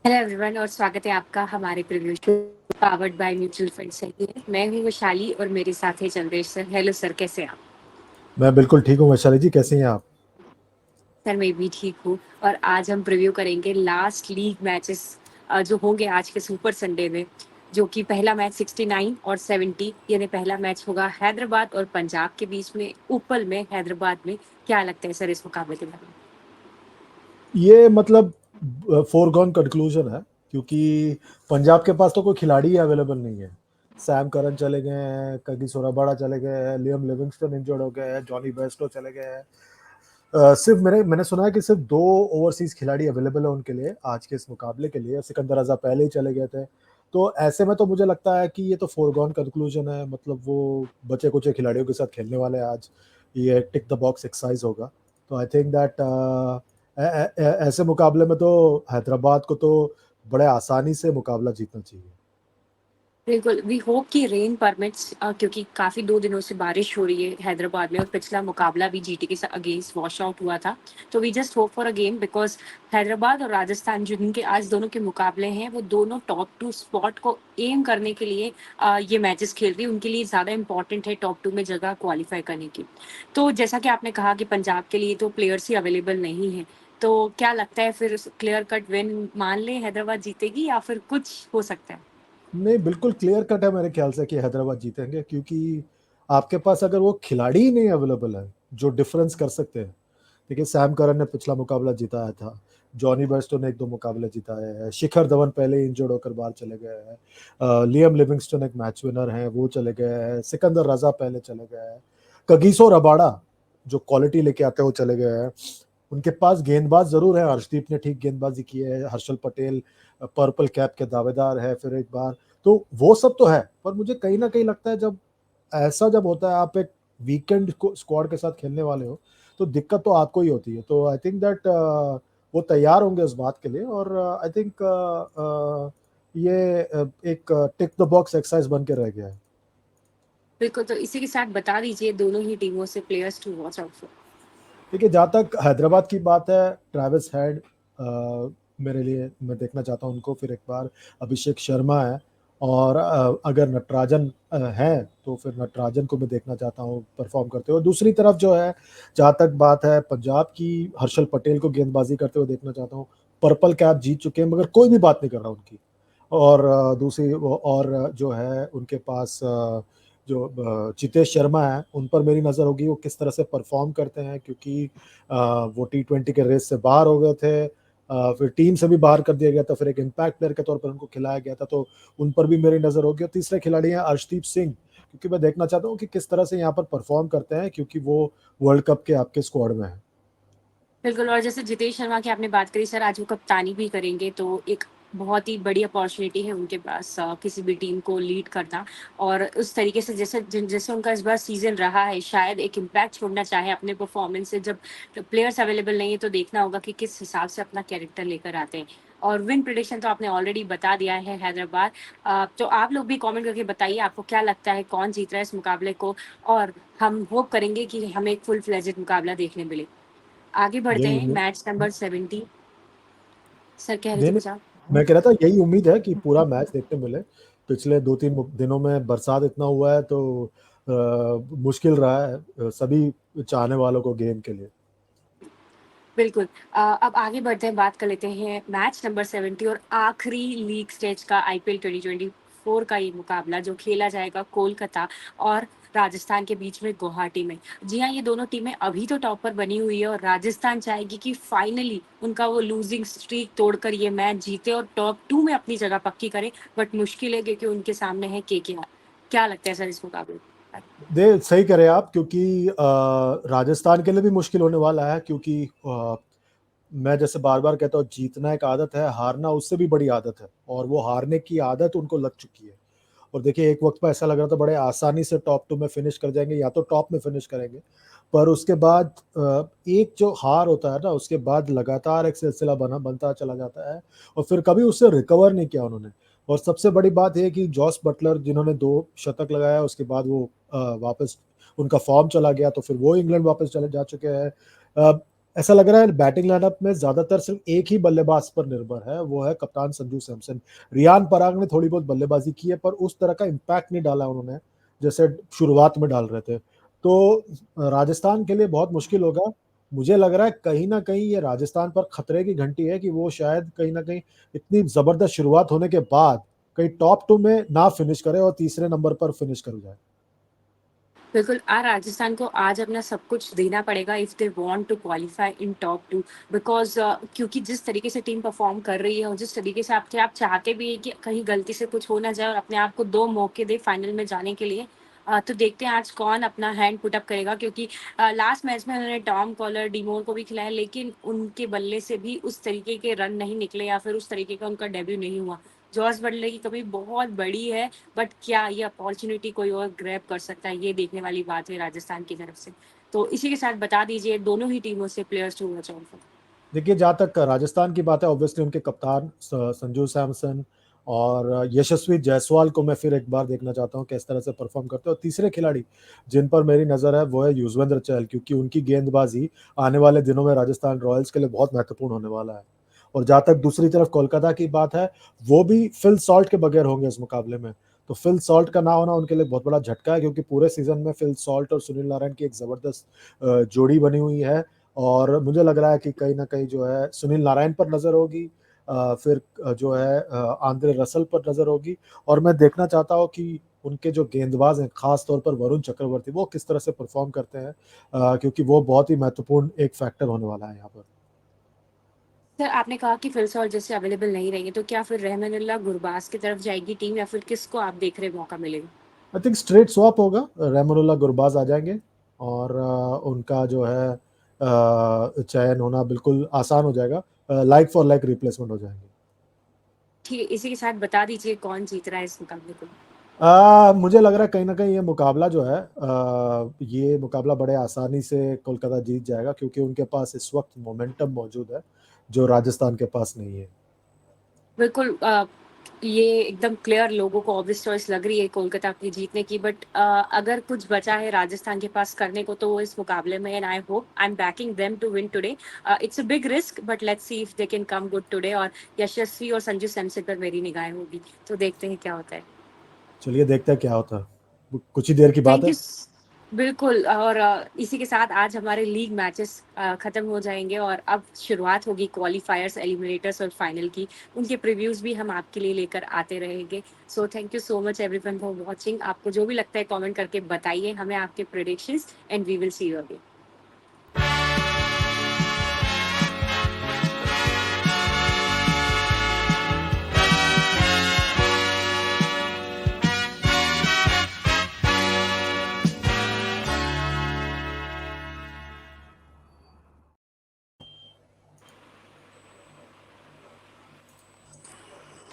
Hello everyone और स्वागत है आपका हमारे preview show powered by mutual fund से। मैं हूँ वैशाली और मेरे साथ है चंद्रेश सर। हेलो सर, कैसे हैं आप? मैं बिल्कुल ठीक हूँ वैशाली जी, कैसे हैं आप? सर मैं भी ठीक हूँ। और आज हम प्रीव्यू करेंगे लास्ट लीग मैचेस जो होंगे आज के सुपर संडे में, जो कि पहला मैच 69 और 70 यानी पहला मैच होगा हैदराबाद और पंजाब के बीच में, उपल में, हैदराबाद में। क्या लगता है सर इस मुकाबले के बारे में? ये मतलब फोरगॉन कंक्लूजन है, क्योंकि पंजाब के पास तो कोई खिलाड़ी ही अवेलेबल नहीं है। सैम करन चले गए हैं, कगिसो रबाडा चले गए हैं, लियम लिविंगस्टन इंजर्ड हो गए हैं, जॉनी बेस्टो चले गए हैं। सिर्फ मैंने सुना है कि सिर्फ 2 ओवरसीज खिलाड़ी अवेलेबल है उनके लिए आज के इस मुकाबले के लिए। सिकंदर रजा पहले ही चले गए थे। तो ऐसे में तो मुझे लगता है कि ये तो फोरगॉन कंक्लूजन है, मतलब वो बचे कुचे खिलाड़ियों के साथ खेलने वाले हैं आज। ये टिक द बॉक्स एक्सरसाइज होगा। तो आई थिंक दैट ऐसे मुकाबले में तो हैदराबाद को तो बड़े आसानी से मुकाबला जीतना चाहिए। बिल्कुल, वी होप कि रेन परमिट्स, क्योंकि काफ़ी 2 दिनों से बारिश हो रही है हैदराबाद में और पिछला मुकाबला भी जीटी के अगेंस्ट वॉश आउट हुआ था। तो we just hope for a game because Hyderabad और राजस्थान जिनके आज दोनों के मुकाबले हैं, वो दोनों टॉप 2 स्पॉट को एम करने के लिए ये मैचेस खेल रही है। उनके लिए ज़्यादा इम्पोर्टेंट है टॉप 2 में जगह क्वालीफाई करने की। तो जैसा कि आपने कहा कि पंजाब के लिए तो प्लेयर्स ही अवेलेबल नहीं हैं। तो क्या लगता है फिर क्लियर कट विन मान लें हैदराबाद जीतेगी या फिर कुछ हो सकता है? नहीं, बिल्कुल क्लियर कट है मेरे ख्याल से कि हैदराबाद जीतेंगे, क्योंकि आपके पास अगर वो खिलाड़ी ही नहीं अवेलेबल है जो डिफरेंस कर सकते हैं। देखिए, सैम करन ने पिछला मुकाबला जिताया था, जॉनी बेस्टो ने 1-2 मुकाबले जिताए हैं, शिखर धवन पहले इंजर्ड होकर बाहर चले गए हैं, लियम लिविंगस्टन एक मैच विनर हैं, वो चले गए हैं, सिकंदर रजा पहले चले गए हैं, कगिसो रबाडा जो क्वालिटी लेके आते हैं वो चले गए हैं। उनके पास गेंदबाज जरूर है, हर्षदीप ने ठीक गेंदबाजी की है, हर्षल पटेल पर्पल कैप के दावेदार है फिर एक बार। तो वो सब तो है, पर मुझे कहीं ना कहीं लगता है जब ऐसा जब होता है, आप एक वीकेंड स्क्वाड के साथ खेलने वाले हो, तो दिक्कत तो आपको ही होती है। तो आई थिंक दैट वो तैयार होंगे उस बात के लिए, और आई थिंक ये एक टिक द बॉक्स एक्सरसाइज बन के रह गया है। बिल्कुल, तो इसी के साथ बता दीजिए दोनों ही टीमों से players to watch out for. देखिए, जहाँ तक हैदराबाद की बात है, ट्रेविस हेड मेरे लिए, मैं देखना चाहता हूँ उनको फिर एक बार। अभिषेक शर्मा है, और अगर नटराजन है तो फिर नटराजन को मैं देखना चाहता हूँ परफॉर्म करते हुए। दूसरी तरफ जो है, जहाँ तक बात है पंजाब की, हर्षल पटेल को गेंदबाजी करते हुए देखना चाहता हूँ। पर्पल कैप जीत चुके हैं, मगर कोई भी बात नहीं कर रहा उनकी। और दूसरी और जो है उनके पास जो चितेश शर्मा है, उन पर मेरी नज़र होगी वो किस तरह से परफॉर्म करते हैं, क्योंकि वो T20 के रेस से बाहर हो गए थे। फिर टीम से भी बाहर कर दिया गया था, फिर एक इम्पैक्ट प्लेयर के तौर पर उनको खिलाया गया था, तो उन पर भी मेरी नज़र होगी। और तीसरे खिलाड़ी हैं अर्शदीप सिंह, क्योंकि मैं देखना चाहता हूँ कि किस तरह से यहाँ पर परफॉर्म करते हैं, क्योंकि वो वर्ल्ड कप के आपके स्क्वाड में है। बिल्कुल, और जैसे जितेश शर्मा की आपने बात करी सर, आज वो कप्तानी भी करेंगे, तो एक बहुत ही बड़ी अपॉर्च्युनिटी है उनके पास किसी भी टीम को लीड करना। और उस तरीके से जैसे उनका इस बार सीज़न रहा है, शायद एक इम्पैक्ट छोड़ना चाहे अपने परफॉर्मेंस से। जब प्लेयर्स अवेलेबल नहीं है तो देखना होगा कि किस हिसाब से अपना कैरेक्टर लेकर आते हैं। और विन प्रेडिक्शन तो आपने ऑलरेडी बता दिया है हैदराबाद। तो आप लोग भी कमेंट करके बताइए आपको क्या लगता है कौन जीत रहा है इस मुकाबले को, और हम होप करेंगे कि हमें एक फुल फ्लेजेड मुकाबला देखने मिले। आगे बढ़ते यही हैं उम्मीद। Match number 70। सर कह रहे थे नहीं, कुछ आप? नहीं, मैं कह रहा था यही उम्मीद है कि पूरा मैच देखने मिले। पिछले 2-3 दिनों में बरसात इतना हुआ है, तो मुश्किल रहा है सभी चाहने वालों को गेम के लिए। बिल्कुल। अब आगे बढ़ते हैं, बात कर लेते हैं मैच नंबर 70 और आखिरी लीग स्टेज का आईपीएल 2024 का ये मुकाबला जो खेला जाएगा कोलकाता और राजस्थान के बीच में गुवाहाटी में। जी हाँ, ये दोनों टीमें अभी तो टॉप पर बनी हुई है और राजस्थान चाहेगी कि फाइनली उनका वो लूजिंग स्ट्रीक तोड़कर ये मैच जीते और टॉप 2 में अपनी जगह पक्की करे। बट मुश्किल है क्योंकि उनके सामने है केकेआर। क्या लगता है सर इस मुकाबले में? दे सही करें आप, क्योंकि राजस्थान के लिए भी मुश्किल होने वाला है, क्योंकि मैं जैसे बार बार कहता हूँ, जीतना एक आदत है, हारना उससे भी बड़ी आदत है, और वो हारने की आदत उनको लग चुकी है। और देखिए, एक वक्त पर ऐसा लग रहा था बड़े आसानी से टॉप 2 में फिनिश कर जाएंगे, या तो टॉप में फिनिश करेंगे। पर उसके बाद एक जो हार होता है ना, उसके बाद लगातार एक सिलसिला बनता चला जाता है, और फिर कभी उससे रिकवर नहीं किया उन्होंने। और सबसे बड़ी बात यह कि जॉस बटलर जिन्होंने 2 शतक लगाया, उसके बाद वो वापस उनका फॉर्म चला गया, तो फिर वो इंग्लैंड वापस चले जा चुके हैं। ऐसा लग रहा है बैटिंग लाइनअप में ज़्यादातर सिर्फ़ एक ही बल्लेबाज पर निर्भर है, वो है कप्तान संजू सैमसन। रियान पराग ने थोड़ी बहुत बल्लेबाज़ी की है, पर उस तरह का इम्पैक्ट नहीं डाला उन्होंने, जैसे शुरुआत में डाल रहे थे। तो राजस्थान के लिए बहुत मुश्किल होगा। मुझे लग रहा है कहीं न कहीं ये राजस्थान पर खतरे की घंटी है कि वो शायद कहीं न कहीं इतनी ज़बरदस्त शुरुआत होने के बाद, कहीं टॉप 2 में ना फिनिश करे और तीसरे नंबर पर फिनिश कर जाए। बिल्कुल, राजस्थान को आज अपना सब कुछ देना पड़ेगा if they want to qualify in top 2 because क्योंकि जिस तरीके से टीम परफ़ॉर्म कर रही है और जिस तरीके से आप चाहते भी हैं कि कहीं गलती से कुछ हो ना जाए और अपने आप को 2 मौके दें फाइनल में जाने के लिए। तो देखते हैं आज कौन अपना हैंड पुट अप करेगा क्योंकि लास्ट मैच में उन्होंने टॉम कॉलर, डिमोर को भी खिलाया लेकिन उनके बल्ले से भी उस तरीके के रन नहीं निकले या फिर उस तरीके का उनका डेब्यू नहीं हुआ। जॉस बटलर की कमी बहुत बड़ी है बट क्या ये अपॉर्चुनिटी कोई और ग्रैब कर सकता है, ये देखने वाली बात है राजस्थान की तरफ से। तो इसी के साथ बता दीजिए दोनों ही टीमों से players to watch out for. देखिए, जहाँ तक राजस्थान की बात है ऑब्वियसली उनके कप्तान संजू सैमसन और यशस्वी जायसवाल को मैं फिर एक बार देखना चाहता हूँ किस तरह से परफ़ॉर्म करते हैं और तीसरे खिलाड़ी जिन पर मेरी नज़र है वो है युज़वेंद्र चहल क्योंकि उनकी गेंदबाज़ी आने वाले दिनों में राजस्थान रॉयल्स के लिए बहुत महत्वपूर्ण होने वाला है। और जहाँ तक दूसरी तरफ कोलकाता की बात है, वो भी फिल सॉल्ट के बगैर होंगे इस मुकाबले में। तो फिल सॉल्ट का ना होना उनके लिए बहुत बड़ा झटका है क्योंकि पूरे सीज़न में फिल सॉल्ट और सुनील नारायण की एक ज़बरदस्त जोड़ी बनी हुई है और मुझे लग रहा है कि कहीं न कहीं जो है सुनील नारायण पर नज़र होगी फिर जो है आंद्रे रसल पर नज़र होगी और मैं देखना चाहता हूँ कि उनके जो गेंदबाज़ हैं, ख़ास तौर पर वरुण चक्रवर्ती, वो किस तरह से परफ़ॉर्म करते हैं क्योंकि वो बहुत ही महत्वपूर्ण एक फैक्टर होने वाला है यहाँ पर। सर आपने कहा कि फिल सॉल्ट जैसे अवेलेबल नहीं रहेंगे तो क्या फिर रहमानुल्लाह गुरबाज की तरफ जाएगी टीम या फिर किसको आप देख रहे मौका मिलेगा? आई थिंक स्ट्रेट स्वैप होगा, रहमानुल्लाह गुरबाज आ जाएँगे और उनका जो है चयन होना बिल्कुल आसान हो जाएगा। लाइक फॉर लाइक रिप्लेसमेंट हो जाएँगे। ठीक है, इसी के साथ बता दीजिए कौन जीत रहा है इस मुकाबले को? मुझे लग रहा है कहीं न कहीं ये मुकाबला जो है ये मुकाबला बड़े आसानी से कोलकाता जीत जाएगा क्योंकि उनके पास इस वक़्त मोमेंटम मौजूद है, जो राजस्थान के पास नहीं है। बिल्कुल ये एकदम क्लियर लोगों को ऑब्वियस चॉइस लग रही है कोलकाता की जीतने की बट अगर कुछ बचा है राजस्थान के पास करने को तो वो इस मुकाबले में and I hope I am backing them to win today. It's a big risk but let's see if they can come good today और यशस्वी और संजू सैमसन पर मेरी निगाहें होगी तो देखते हैं क्या होता है। चलिए देखते हैं क्या होता है। कुछ ही देर की बात थैंक है। यू बिल्कुल और इसी के साथ आज हमारे लीग मैचेस खत्म हो जाएंगे और अब शुरुआत होगी क्वालिफायर्स एलिमिनेटर्स और फाइनल की। उनके प्रीव्यूज भी हम आपके लिए लेकर आते रहेंगे। So thank you so much everyone for watching. आपको जो भी लगता है कमेंट करके बताइए हमें आपके predictions and we will see you again.